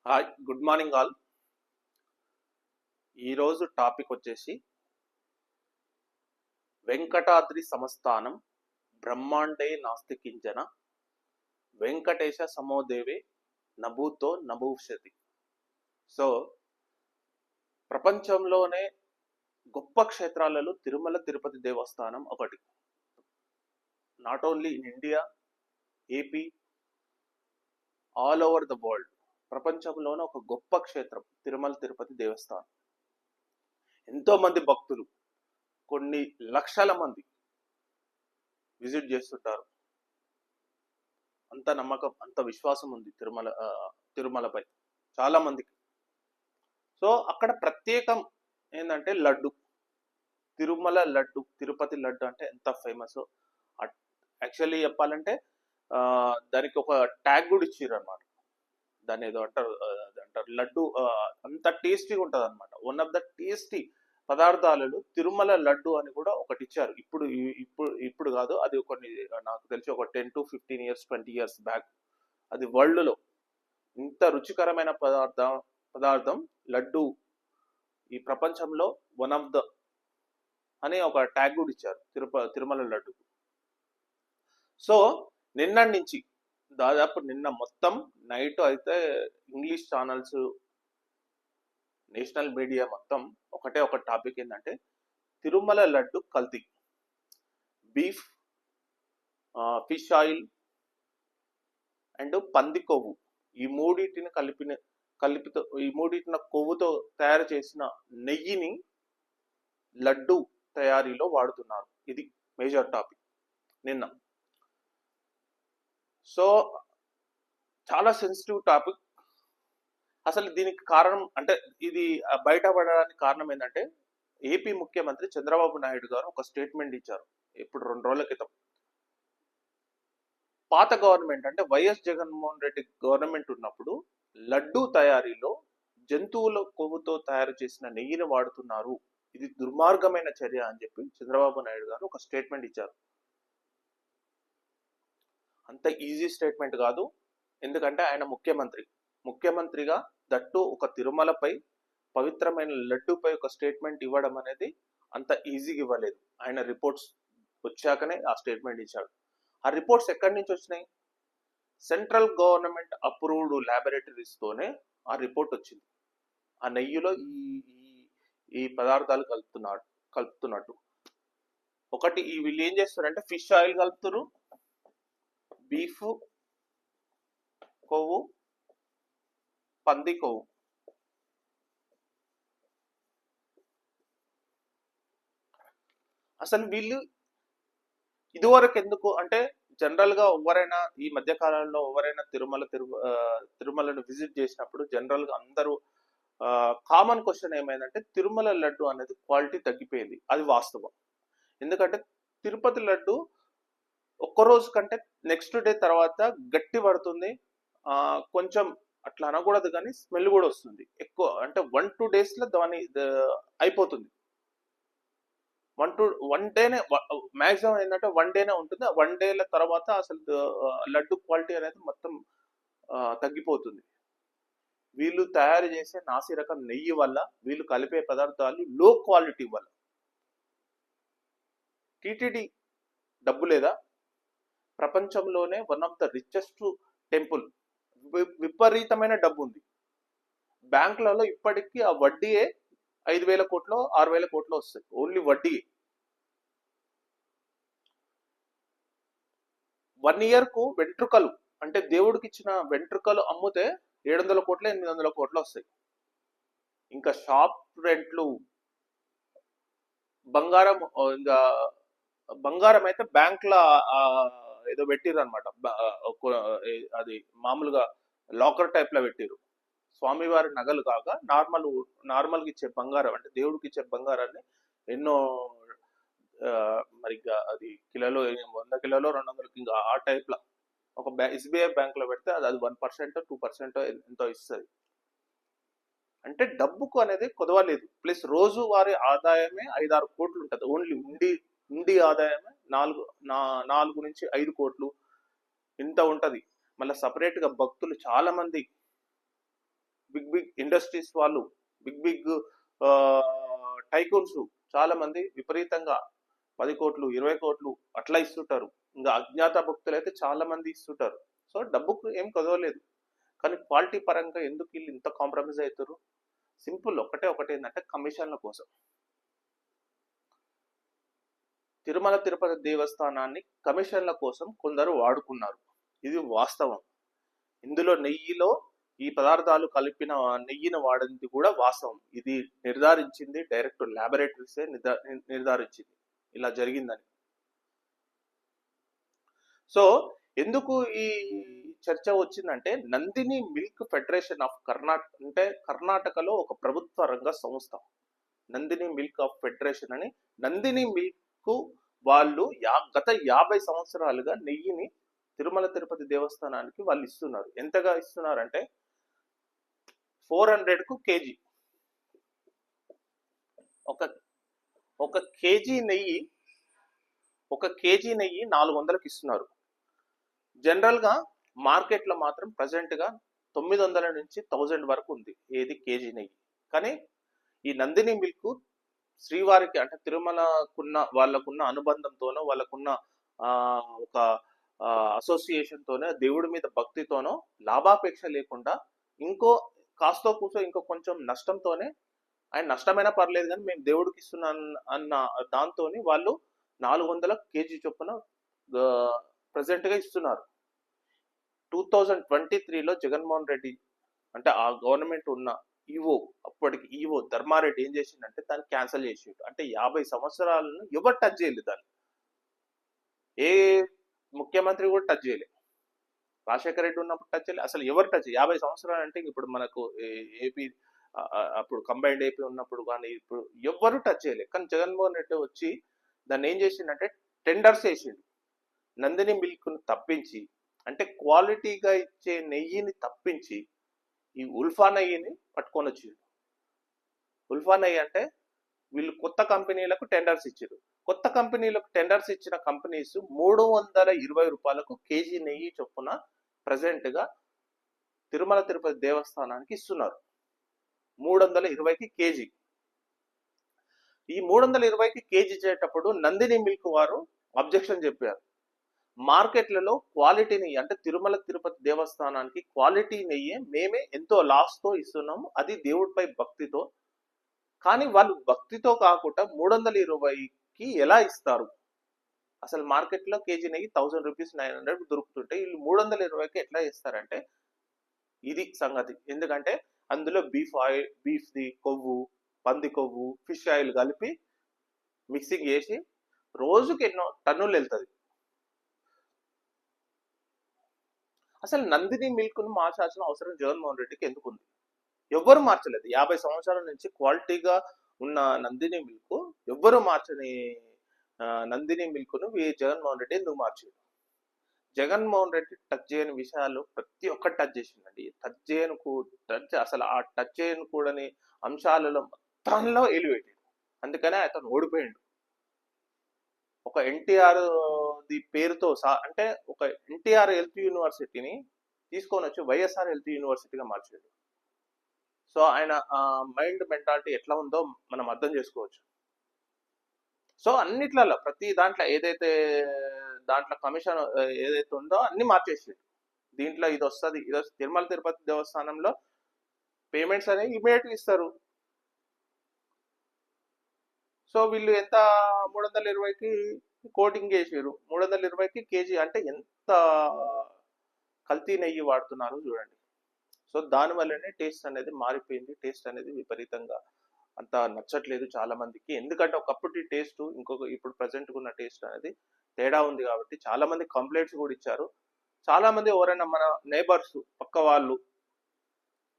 Hi, good morning all. ఈరోజు topic వచ్చేసి వెంకటాద్రి సంస్థానం బ్రహ్మాండే నాస్తి కించన వెంకటేశ సమోదేవే నభూతో నభూషతి. సో ప్రపంచంలోనే గొప్ప క్షేత్రాలలో తిరుమల తిరుపతి దేవస్థానం ఒకటి. Not only in India, AP, all over the world. ప్రపంచంలోనే ఒక గొప్ప క్షేత్రం తిరుమల తిరుపతి దేవస్థానం. ఎంతో మంది భక్తులు, కొన్ని లక్షల మంది విజిట్ చేస్తుంటారు. అంత నమ్మకం, అంత విశ్వాసం ఉంది తిరుమలపై చాలా మందికి. సో అక్కడ ప్రత్యేకం ఏంటంటే లడ్డు, తిరుమల లడ్డు, తిరుపతి లడ్డు అంటే ఎంత ఫేమస్. యాక్చువల్లీ చెప్పాలంటే దానికి ఒక ట్యాగ్ కూడా ఇచ్చారు అనమాట. దాన్ని ఏదో అంటారు లడ్డు, అంత టేస్టీగా ఉంటుంది అనమాట. వన్ ఆఫ్ ద టేస్టీ పదార్థాలలో తిరుమల లడ్డు అని కూడా ఒకటి ఇచ్చారు. ఇప్పుడు ఇప్పుడు ఇప్పుడు కాదు, అది కొన్ని నాకు తెలిసి ఒక 10 to 15 years 20 years బ్యాక్ అది వరల్డ్లో ఇంత రుచికరమైన పదార్థం లడ్డు ఈ ప్రపంచంలో వన్ ఆఫ్ ద అని ఒక ట్యాగ్ కూడా ఇచ్చారు తిరుమల లడ్డు. సో నిన్నటి నుంచి దాదాపు నిన్న మొత్తం నైట్ అయితే ఇంగ్లీష్ ఛానల్స్, నేషనల్ మీడియా మొత్తం ఒకటే ఒక టాపిక్ ఏంటంటే తిరుమల లడ్డు కల్తీ, బీఫ్, ఫిష్ ఆయిల్ అండ్ పంది కొవ్వు, ఈ మూడింటిని ఈ మూడింటిన కొవ్వుతో తయారు చేసిన నెయ్యిని లడ్డు తయారీలో వాడుతున్నారు. ఇది మేజర్ టాపిక్ నిన్న. సో చాలా సెన్సిటివ్ టాపిక్. అసలు దీనికి కారణం అంటే ఇది బయటపడడానికి కారణం ఏంటంటే ఏపీ ముఖ్యమంత్రి చంద్రబాబు నాయుడు గారు ఒక స్టేట్మెంట్ ఇచ్చారు ఇప్పుడు 2 రోజుల క్రితం. పాత గవర్నమెంట్ అంటే వైఎస్ జగన్మోహన్ రెడ్డి గవర్నమెంట్ ఉన్నప్పుడు లడ్డు తయారీలో జంతువుల కొవ్వుతో తయారు చేసిన నెయ్యిని వాడుతున్నారు, ఇది దుర్మార్గమైన చర్య అని చెప్పి చంద్రబాబు నాయుడు గారు ఒక స్టేట్మెంట్ ఇచ్చారు. అంత ఈజీ స్టేట్మెంట్ కాదు, ఎందుకంటే ఆయన ముఖ్యమంత్రిగా దట్టు ఒక తిరుమలపై, పవిత్రమైన లడ్డుపై ఒక స్టేట్మెంట్ ఇవ్వడం అనేది అంత ఈజీగా ఇవ్వలేదు. ఆయన రిపోర్ట్స్ వచ్చాకనే ఆ స్టేట్మెంట్ ఇచ్చాడు. ఆ రిపోర్ట్స్ ఎక్కడి నుంచి వచ్చినాయి? సెంట్రల్ గవర్నమెంట్ అప్రూవ్డ్ ల్యాబొరేటరీస్తోనే ఆ రిపోర్ట్ వచ్చింది. ఆ నెయ్యిలో ఈ పదార్థాలు కలుపుతున్నట్టు. ఒకటి వీళ్ళు ఏం చేస్తారంటే ఫిష్ ఆయిల్ కలుపుతారు, బీఫ్ కొవ్వు, పంది కొవ్వు. అసలు వీళ్ళు ఇదివరకు ఎందుకు అంటే జనరల్ గా ఎవరైనా ఈ మధ్య కాలంలో ఎవరైనా తిరుమలను విజిట్ చేసినప్పుడు జనరల్ గా అందరూ కామన్ క్వశ్చన్ ఏమైందంటే తిరుమల లడ్డు అనేది క్వాలిటీ తగ్గిపోయింది. అది వాస్తవం. ఎందుకంటే తిరుపతి లడ్డు ఒక్కరోజు కంటే నెక్స్ట్ డే తర్వాత గట్టి పడుతుంది, కొంచెం అట్లా అనకూడదు కానీ స్మెల్ కూడా వస్తుంది ఎక్కువ. అంటే 1-2 days దాని అయిపోతుంది. 1 డేనే మ్యాక్సిమం ఏంటంటే 1 డేనే ఉంటుంది. 1 డేల తర్వాత అసలు లడ్డు క్వాలిటీ అనేది మొత్తం తగ్గిపోతుంది. వీళ్ళు తయారు చేసే నాసి రకం నెయ్యి వల్ల, వీళ్ళు కలిపే పదార్థాలు లో క్వాలిటీ వల్ల. టీటీడీ డబ్బు లేదా? ప్రపంచంలోనే one of the richest temple, విపరీతమైన డబ్బు ఉంది. బ్యాంకులలో ఇప్పటికీ ఆ వడ్డీయే 5,000 కోట్లు 6,000 కోట్లు వస్తాయి, ఓన్లీ వడ్డీ. 1 year కు వెంట్రుకలు అంటే దేవుడికి ఇచ్చిన వెంట్రుకలు అమ్ముతే 700 కోట్లు 800 కోట్లు వస్తాయి. ఇంకా షాప్ రెంట్లు, బంగారం, ఇంకా బంగారం అయితే బ్యాంకులో ఏదో పెట్టిర్రు అనమాట. అది మామూలుగా లాకర్ టైప్ లో పెట్టిర్రు. స్వామివారి నగలు కాక నార్మల్గా ఇచ్చే బంగారం అంటే దేవుడికి ఇచ్చే బంగారాన్ని ఎన్నో మరి అది కిలోలో 100 కిలోలో 200 ఇంకా ఆ టైప్ లో ఒక ఎస్బీఐ బ్యాంక్ లో పెడితే అది 1% 2% ఎంతో ఇస్తుంది. అంటే డబ్బుకు అనేది కొదవలేదు. ప్లస్ రోజు వారి ఆదాయమే 5-6 కోట్లు ఉంటుంది. ఓన్లీ ఉండి ఆదాయమే 4 నుంచి 5 కోట్లు ఇంత ఉంటది. మళ్ళీ సపరేట్ గా భక్తులు చాలా మంది బిగ్ బిగ్ ఇండస్ట్రీస్ వాళ్ళు, బిగ్ బిగ్ టైకూన్స్ చాలా మంది విపరీతంగా 10 కోట్లు 20 కోట్లు అట్లా ఇస్తుంటారు. ఇంకా అజ్ఞాత భక్తులు అయితే చాలా మంది ఇస్తుంటారు. సో డబ్బుకు ఏం కదవలేదు. కానీ క్వాలిటీ పరంగా ఎందుకు వీళ్ళు ఇంత కాంప్రమైజ్ అవుతారు? సింపుల్, ఒకటే ఏంటంటే కమిషన్ల కోసం. తిరుమల తిరుపతి దేవస్థానాన్ని కమిషన్ల కోసం కొందరు వాడుకున్నారు. ఇది వాస్తవం. ఇందులో నెయ్యిలో ఈ పదార్థాలు కలిపిన నెయ్యిని వాడింది కూడా వాస్తవం. ఇది నిర్ధారించింది డైరెక్ట్ ల్యాబొరేటరీసే నిర్ధారించింది ఇలా జరిగిందని. సో ఎందుకు ఈ చర్చ వచ్చిందంటే, Nandini milk federation of Karnataka, అంటే కర్ణాటకలో ఒక ప్రభుత్వ రంగ సంస్థ నందిని మిల్క్ ఆఫ్ ఫెడరేషన్ అని. నందిని మిల్క్ వాళ్ళు గత 50 సంవత్సరాలుగా నెయ్యిని తిరుమల తిరుపతి దేవస్థానానికి వాళ్ళు ఇస్తున్నారు. ఎంతగా ఇస్తున్నారంటే 400కు కేజీ. ఒక కేజీ నెయ్యి 400కి ఇస్తున్నారు. జనరల్ గా మార్కెట్ లో మాత్రం ప్రజెంట్ గా 900 నుంచి 1000 వరకు ఉంది ఏది కేజీ నెయ్యి. కానీ ఈ నందిని మిల్క్ శ్రీవారికి అంటే తిరుమలకున్న వాళ్ళకున్న అనుబంధంతోనో, వాళ్ళకున్న ఒక అసోసియేషన్ తోనో, దేవుడి మీద భక్తితోనో, లాభాపేక్ష లేకుండా ఇంకో కాస్తో కూసో ఇంకో కొంచెం నష్టంతోనే, ఆయన నష్టమైనా పర్లేదు కానీ మేము దేవుడికి ఇస్తున్నాం అన్న దాంతో వాళ్ళు 400 కేజీ చొప్పున ప్రజెంట్ గా ఇస్తున్నారు. 2023లో జగన్మోహన్ రెడ్డి అంటే ఆ గవర్నమెంట్ ఉన్న ఈవో, అప్పటికి ఈవో ధర్మారెడ్డి ఏం చేసిందంటే దాన్ని క్యాన్సిల్ చేసిండు. అంటే 50 సంవత్సరాలను ఎవరు టచ్ చేయలేదు, దాన్ని ఏ ముఖ్యమంత్రి కూడా టచ్ చేయలేదు. రాజశేఖర రెడ్డి ఉన్నప్పుడు టచ్ చేయలేదు, అసలు ఎవరు టచ్ 50 సంవత్సరాలు అంటే ఇప్పుడు మనకు ఏపీ అప్పుడు కంబైన్డ్ ఏపీ ఉన్నప్పుడు కానీ ఇప్పుడు ఎవ్వరు టచ్ చేయలేదు. కానీ జగన్మోహన్ రెడ్డి వచ్చి దాన్ని ఏం చేసిండంటే టెండర్స్ వేసిండు. నందిని మిల్క్ను తప్పించి, అంటే క్వాలిటీగా ఇచ్చే నెయ్యిని తప్పించి ఈ ఉల్ఫా నెయ్యిని పట్టుకొని వచ్చిండు. ఉల్ఫా నెయ్యి అంటే వీళ్ళు కొత్త కంపెనీలకు టెండర్స్ ఇచ్చారు. కొత్త కంపెనీలకు టెండర్స్ ఇచ్చిన కంపెనీస్ 320 రూపాయలకు కేజీ నెయ్యి చొప్పున ప్రజెంట్ గా తిరుమల తిరుపతి దేవస్థానానికి ఇస్తున్నారు. 320కి కేజీ. ఈ 320కి కేజీ ఇచ్చేటప్పుడు నందిని మిల్క్ వారు అబ్జెక్షన్ చెప్పారు. మార్కెట్లలో క్వాలిటీ నెయ్యి అంటే తిరుమల తిరుపతి దేవస్థానానికి క్వాలిటీ నెయ్యి మేమే ఎంతో లాస్తో ఇస్తున్నాము, అది దేవుడిపై భక్తితో. కానీ వాళ్ళు భక్తితో కాకుండా 320కి ఎలా ఇస్తారు? అసలు మార్కెట్లో కేజీ నెయ్యి 1000 రూపీస్ 900 దొరుకుతుంటే వీళ్ళు 320కి ఎట్లా ఇస్తారంటే ఇది సంగతి. ఎందుకంటే అందులో బీఫ్ది కొవ్వు, పంది కొవ్వు, ఫిష్ ఆయిల్ కలిపి మిక్సింగ్ చేసి రోజుకి ఎన్నో టన్నులు వెళ్తుంది. అసలు నందిని మిల్క్ను మార్చాల్సిన అవసరం జగన్మోహన్ రెడ్డికి ఎందుకు ఉంది? ఎవ్వరు మార్చలేదు. 50 సంవత్సరాల నుంచి క్వాలిటీగా ఉన్న నందిని మిల్క్ ఎవ్వరు మార్చని నందిని మిల్క్ను జగన్మోహన్ రెడ్డి ఎందుకు మార్చాడు? జగన్మోహన్ రెడ్డి టచ్ చేయని విషయాలు ప్రతి ఒక్కటి టచ్ చేసిందండి. అసలు ఆ టచ్ చేయని కూడని అంశాలలో మొత్తంలో ఎలివేటెడ్. అందుకనే అతను ఓడిపోయాడు. ఒక ఎన్టీఆర్ ది పేరుతో అంటే ఒక ఎన్టీఆర్ హెల్త్ యూనివర్సిటీని తీసుకొని వచ్చి వైఎస్ఆర్ హెల్త్ యూనివర్సిటీగా మార్చాడు. సో ఆయన మైండ్ మెంటాలిటీ ఎట్లా ఉందో మనం అర్థం చేసుకోవచ్చు. సో అన్నిట్లలో ప్రతి దాంట్లో ఏదైతే దాంట్లో కమిషన్ ఏదైతే ఉందో అన్ని మార్చేసి దీంట్లో ఇది వస్తుంది. తిరుమల తిరుపతి దేవస్థానంలో పేమెంట్స్ అనేవి ఇమీడియట్గా ఇస్తారు. సో వీళ్ళు ఎంత 320కి కోటింగ్ చేసారు, 320కి కేజీ అంటే ఎంత కల్తీ నెయ్యి వాడుతున్నారు చూడండి. సో దానివల్లనే టేస్ట్ అనేది మారిపోయింది. టేస్ట్ అనేది విపరీతంగా అంత నచ్చట్లేదు చాలా మందికి. ఎందుకంటే ఒకప్పటి టేస్ట్ ఇప్పుడు ప్రజెంట్ ఉన్న టేస్ట్ అనేది తేడా ఉంది కాబట్టి చాలా మంది కంప్లైంట్స్ కూడా ఇచ్చారు. చాలా మంది ఎవరైనా మన నేబర్స్ పక్క వాళ్ళు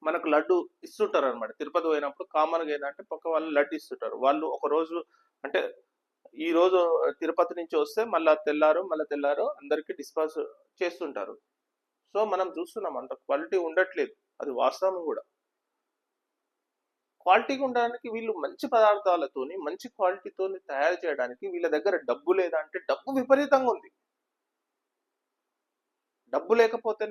మనకు లడ్డు ఇస్తుంటారు అనమాట. తిరుపతి పోయినప్పుడు కామన్గా ఏంటంటే పక్క వాళ్ళు లడ్డు ఇస్తుంటారు. వాళ్ళు ఒక రోజు అంటే ఈ రోజు తిరుపతి నుంచి వస్తే మళ్ళీ తెల్లారు అందరికీ డిస్పాస్ చేస్తుంటారు. సో మనం చూస్తున్నాం అంత క్వాలిటీ ఉండట్లేదు, అది వాస్తవం కూడా. క్వాలిటీగా ఉండడానికి వీళ్ళు మంచి పదార్థాలతోని మంచి క్వాలిటీతో తయారు చేయడానికి వీళ్ళ దగ్గర డబ్బు లేదా అంటే డబ్బు విపరీతంగా ఉంది. డబ్బు లేకపోతే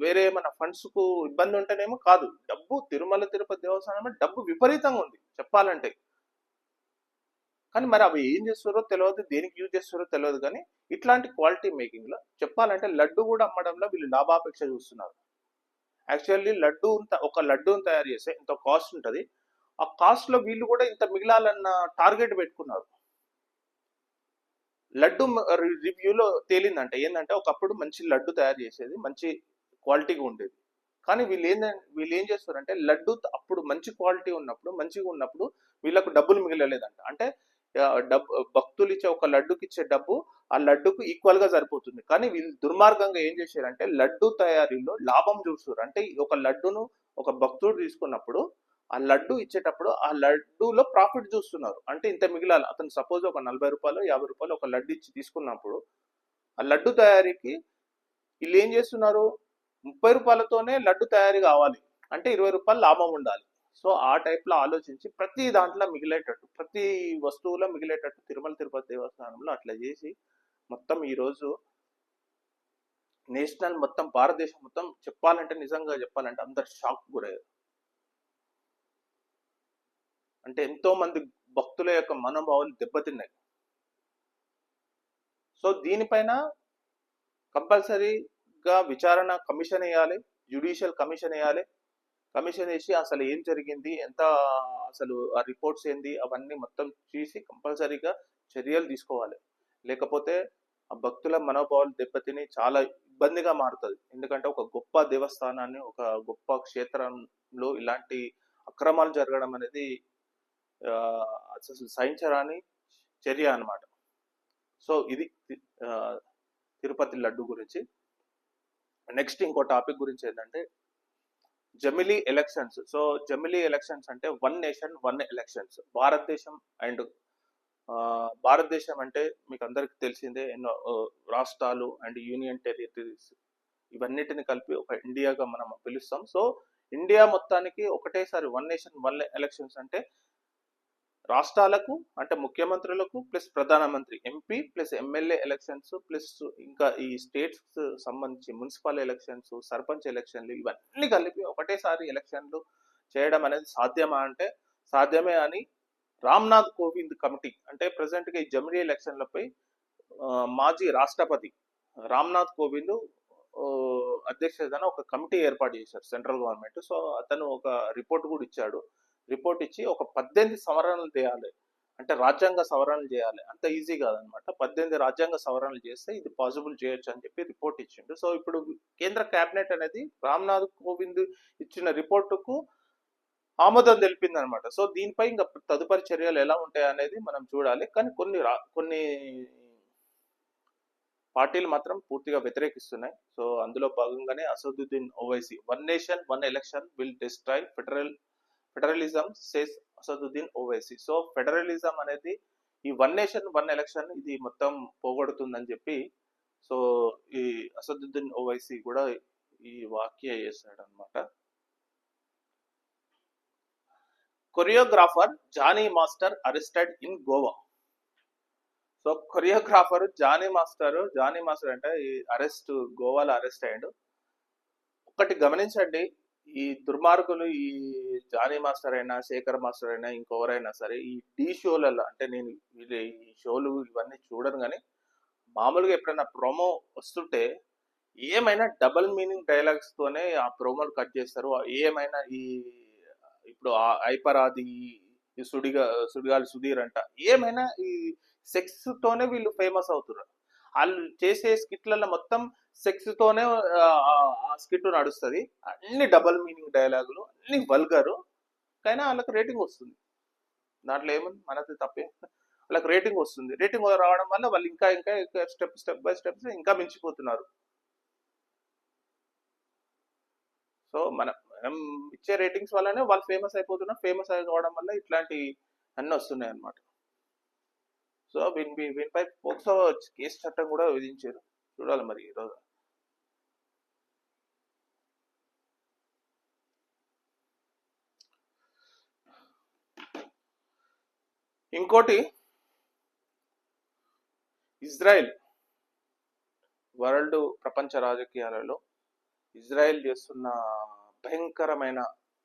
వేరే ఏమైనా ఫండ్స్ కు ఇబ్బంది ఉంటేనేమో కాదు, డబ్బు తిరుమల తిరుపతి దేవస్థానం డబ్బు విపరీతంగా ఉంది చెప్పాలంటే. కానీ మరి అవి ఏం చేస్తారో తెలియదు, దేనికి యూజ్ చేస్తారో తెలియదు. కానీ ఇట్లాంటి క్వాలిటీ మేకింగ్ లో చెప్పాలంటే లడ్డు కూడా అమ్మడంలో వీళ్ళు లాభాపేక్ష చూస్తున్నారు. యాక్చువల్లీ ఒక లడ్డూని తయారు చేస్తే ఇంత కాస్ట్ ఉంటుంది, ఆ కాస్ట్ లో వీళ్ళు కూడా ఇంత మిగిలాలన్న టార్గెట్ పెట్టుకున్నారు. లడ్డు రివ్యూలో తేలిందంటే ఏంటంటే ఒకప్పుడు మంచి లడ్డు తయారు చేసేది, మంచి క్వాలిటీగా ఉండేది. కానీ వీళ్ళు ఏం చేస్తారంటే లడ్డు అప్పుడు మంచి క్వాలిటీ ఉన్నప్పుడు మంచిగా ఉన్నప్పుడు వీళ్ళకు డబ్బులు మిగలలేదంట. అంటే భక్తులు ఇచ్చే ఒక లడ్డుకి ఇచ్చే డబ్బు ఆ లడ్డుకు ఈక్వల్ గా సరిపోతుంది. కానీ వీళ్ళు దుర్మార్గంగా ఏం చేశారంటే లడ్డు తయారీలో లాభం చూస్తారు. అంటే ఒక లడ్డును ఒక భక్తుడు తీసుకున్నప్పుడు ఆ లడ్డు ఇచ్చేటప్పుడు ఆ లడ్డూలో ప్రాఫిట్ చూస్తున్నారు. అంటే ఇంత మిగిలాలి, అతను సపోజ్ ఒక 40 రూపాయలు 50 రూపాయలు ఒక లడ్డు ఇచ్చి తీసుకున్నప్పుడు ఆ లడ్డు తయారీకి వీళ్ళు ఏం చేస్తున్నారు, 30 రూపాయలతోనే లడ్డు తయారీ కావాలి అంటే 20 రూపాయలు లాభం ఉండాలి. సో ఆ టైప్ లో ఆలోచించి ప్రతి దాంట్లో మిగిలేటట్టు, ప్రతి వస్తువులో మిగిలేటట్టు తిరుమల తిరుపతి దేవస్థానంలో అట్లా చేసి మొత్తం ఈరోజు నేషనల్ మొత్తం భారతదేశం మొత్తం చెప్పాలంటే నిజంగా చెప్పాలంటే అందరు షాక్ గురయ్యారు. అంటే ఎంతో మంది భక్తుల యొక్క మనోభావాలు దెబ్బతిన్నాయి. సో దీనిపైన కంపల్సరీగా విచారణ కమిషన్ వేయాలి, జ్యుడిషియల్ కమిషన్ వేయాలి. కమిషన్ వేసి అసలు ఏం జరిగింది, ఎంత అసలు ఆ రిపోర్ట్స్ ఏంది అవన్నీ మొత్తం చూసి కంపల్సరీగా చర్యలు తీసుకోవాలి. లేకపోతే ఆ భక్తుల మనోభావాలు దెబ్బతిని చాలా ఇబ్బందిగా మారుతుంది. ఎందుకంటే ఒక గొప్ప దేవస్థానాన్ని, ఒక గొప్ప క్షేత్రంలో ఇలాంటి అక్రమాలు జరగడం అనేది అసలు సహించరాని చర్య అన్నమాట. సో ఇది తిరుపతి లడ్డు గురించి. నెక్స్ట్ ఇంకో టాపిక్ గురించి ఏంటంటే జమిలీ ఎలక్షన్స్. సో జమిలీ ఎలక్షన్స్ అంటే వన్ నేషన్ వన్ ఎలక్షన్స్. భారతదేశం అంటే మీకు అందరికి తెలిసిందే, ఎన్నో రాష్ట్రాలు అండ్ యూనియన్ టెరిటరీస్ ఇవన్నిటిని కలిపి ఒక ఇండియాగా మనం పిలుస్తాం. సో ఇండియా మొత్తానికి ఒకటేసారి వన్ నేషన్ వన్ ఎలక్షన్స్ అంటే రాష్ట్రాలకు అంటే ముఖ్యమంత్రులకు ప్లస్ ప్రధానమంత్రి, MP plus MLA elections plus ఇంకా ఈ స్టేట్స్ సంబంధించి మున్సిపల్ ఎలక్షన్స్, సర్పంచ్ ఎలక్షన్లు ఇవన్నీ కలిపి ఒకటేసారి ఎలక్షన్లు చేయడం అనేది సాధ్యమా అంటే సాధ్యమే అని రామ్నాథ్ కోవింద్ కమిటీ, అంటే ప్రెసెంట్ గా ఈ జమిలీ ఎలక్షన్లపై మాజీ రాష్ట్రపతి రామ్నాథ్ కోవింద్ అధ్యక్షతన ఒక కమిటీ ఏర్పాటు చేశారు సెంట్రల్ గవర్నమెంట్. సో అతను ఒక రిపోర్ట్ కూడా ఇచ్చాడు. రిపోర్ట్ ఇచ్చి ఒక 18 సవరణలు చేయాలి, అంటే రాజ్యాంగ సవరణలు చేయాలి. అంత ఈజీ కాదనమాట. 18 రాజ్యాంగ సవరణలు చేస్తే ఇది పాసిబుల్ చేయొచ్చు అని చెప్పి రిపోర్ట్ ఇచ్చిండు. సో ఇప్పుడు కేంద్ర కేబినెట్ అనేది రామ్నాథ్ కోవింద్ ఇచ్చిన రిపోర్టుకు ఆమోదం తెలిపింది అనమాట. సో దీనిపై ఇంకా తదుపరి చర్యలు ఎలా ఉంటాయి అనేది మనం చూడాలి. కానీ కొన్ని పార్టీలు మాత్రం పూర్తిగా వ్యతిరేకిస్తున్నాయి. సో అందులో భాగంగానే Asaduddin Owaisi one nation one election will destroy federalism says Asaduddin Owaisi. So federalism అనేది ఈ వన్ నేషన్ వన్ ఎలక్షన్ ఇది మొత్తం పోగొడుతుందని చెప్పి సో ఈ అసదుద్దీన్ ఓవైసీ కూడా ఈ వ్యాఖ్య చేశాడు అనమాట. Choreographer Jani master arrested in Goa. So choreographer Jani master అంటే ఈ గోవాలో అరెస్ట్ అయ్యాడు. ఒకటి గమనించండి, ఈ దుర్మార్గులు ఈ జానీ మాస్టర్ అయినా శేఖర్ మాస్టర్ అయినా ఇంకెవరైనా సరే ఈ టీ షోలలో, అంటే నేను ఈ షోలు ఇవన్నీ చూడను, కానీ మామూలుగా ఎప్పుడైనా ప్రోమో వస్తుంటే ఏమైనా డబల్ మీనింగ్ డైలాగ్స్ తోనే ఆ ప్రోమోలు కట్ చేస్తారు. ఏమైనా ఇప్పుడు ఐపరాది, ఈ సుడిగాలి సుధీర్ అంట, ఏమైనా ఈ సెక్స్ తోనే వీళ్ళు ఫేమస్ అవుతున్నారు. వాళ్ళు చేసే స్కిట్లలో మొత్తం సెక్స్ తోనే ఆ స్కిట్ నడుస్తుంది. అన్ని డబల్ మీనింగ్ డైలాగులు, అన్ని వల్గరు, కానీ వాళ్ళకి రేటింగ్ వస్తుంది. దాంట్లో ఏముంది, మనది తప్పే. వాళ్ళకి రేటింగ్ వస్తుంది. రేటింగ్ రావడం వల్ల వాళ్ళు ఇంకా ఇంకా స్టెప్ బై స్టెప్స్ ఇంకా మించిపోతున్నారు. సో మనం ఇచ్చే రేటింగ్స్ వల్లనే వాళ్ళు ఫేమస్ అయిపోతున్నారు. ఫేమస్ అయిపోవడం వల్ల ఇట్లాంటి అన్నీ వస్తున్నాయి అన్నమాట. సో వీనిపై పోక్సో కేసు చట్టం కూడా విధించారు. చూడాలి మరి ఈరోజు. ఇంకోటి, ఇజ్రాయెల్ ప్రపంచ రాజకీయాలలో ఇజ్రాయెల్ చేస్తున్న భయంకరమైన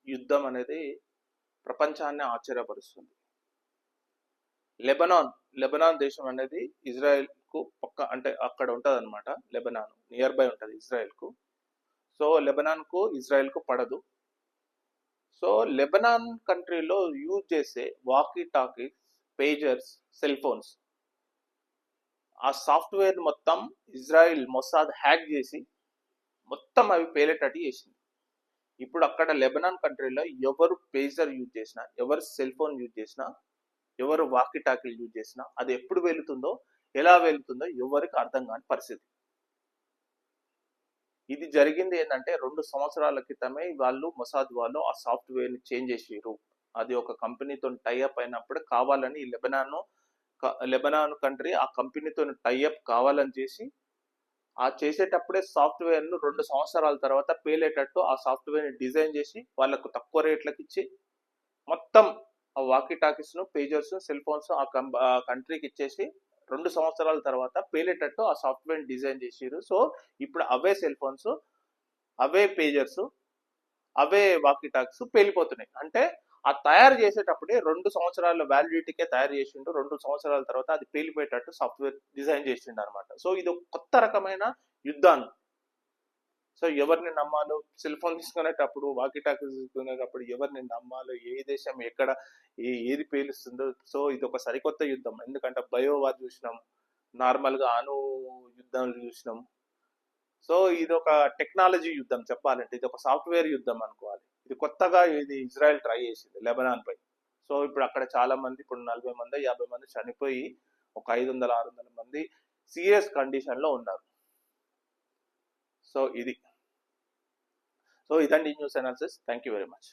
యుద్ధం అనేది ప్రపంచాన్ని ఆశ్చర్యపరుస్తుంది. లెబనాన్ దేశం అనేది ఇజ్రాయెల్ కు పక్క, అంటే అక్కడ ఉంటది అనమాట. లెబనాన్ నియర్ బై ఉంటది ఇజ్రాయెల్ కు. సో లెబనాన్ కు ఇజ్రాయెల్ కు పడదు. సో లెబనాన్ కంట్రీలో యూజ్ చేసే వాకీ టాకీస్, పేజర్స్, సెల్ ఫోన్స్, ఆ సాఫ్ట్వేర్ మొత్తం ఇజ్రాయెల్ మొసాద్ హ్యాక్ చేసి మొత్తం అవి పేలేటట్టు చేసింది. ఇప్పుడు అక్కడ లెబనాన్ కంట్రీలో ఎవరు పేజర్ యూజ్ చేసినా, ఎవరు సెల్ ఫోన్ యూజ్ చేసినా, ఎవరు వాకీ టాకీలు యూజ్ చేసినా అది ఎప్పుడు వెళుతుందో, ఎలా వెళుతుందో ఎవరికి అర్థం కాని పరిస్థితి. ఇది జరిగింది ఏంటంటే 2 సంవత్సరాల క్రితమే వాళ్ళు మొసాద్ వాళ్ళు ఆ సాఫ్ట్వేర్ ని చేంజ్ చేసారు. అది ఒక కంపెనీతో టైఅప్ అయినప్పుడు కావాలని లెబనాన్ కంట్రీ ఆ కంపెనీతో టైఅప్ కావాలని చేసి, ఆ చేసేటప్పుడే సాఫ్ట్వేర్ ను 2 సంవత్సరాల తర్వాత పేలేటట్టు ఆ సాఫ్ట్వేర్ ని డిజైన్ చేసి వాళ్ళకు తక్కువ రేట్లకు ఇచ్చి మొత్తం ఆ వాకీ టాకీస్ ను, పేజర్స్, సెల్ ఫోన్స్ ఆ కంట్రీకి ఇచ్చేసి 2 సంవత్సరాల తర్వాత పేలేటట్టు ఆ సాఫ్ట్వేర్ డిజైన్ చేసారు. సో ఇప్పుడు అవే సెల్ ఫోన్స్, అవే పేజర్స్, అవే వాకీ టాక్స్ పేలిపోతున్నాయి. అంటే ఆ తయారు చేసేటప్పుడే 2 సంవత్సరాల వ్యాలిడిటీకే తయారు చేసిండు. 2 సంవత్సరాల తర్వాత అది పేలిపోయేటట్టు సాఫ్ట్వేర్ డిజైన్ చేసిండు అనమాట. సో ఇది ఒక కొత్త రకమైన యుద్ధాన్ని. సో ఎవరిని నమ్మాలో, సెల్ ఫోన్ తీసుకునేటప్పుడు, వాకీ టాకీ తీసుకునేటప్పుడు ఎవరిని నమ్మాలో, ఏ దేశం ఎక్కడ ఏది పేలుస్తుందో. సో ఇది ఒక సరికొత్త యుద్ధం. ఎందుకంటే బయోవార్ చూసినాం, నార్మల్గా అణు యుద్ధాలు చూసినాం. సో ఇది ఒక టెక్నాలజీ యుద్ధం చెప్పాలంటే, ఇది ఒక సాఫ్ట్వేర్ యుద్ధం అనుకోవాలి. ఇది కొత్తగా ఇది ఇజ్రాయెల్ ట్రై చేసింది లెబనాన్ పై. సో ఇప్పుడు అక్కడ చాలా మంది, ఇప్పుడు 40 మంది 50 మంది చనిపోయి ఒక 500-600 మంది సీరియస్ కండిషన్ లో ఉన్నారు. సో ఇదండి news analysis. Thank you very much.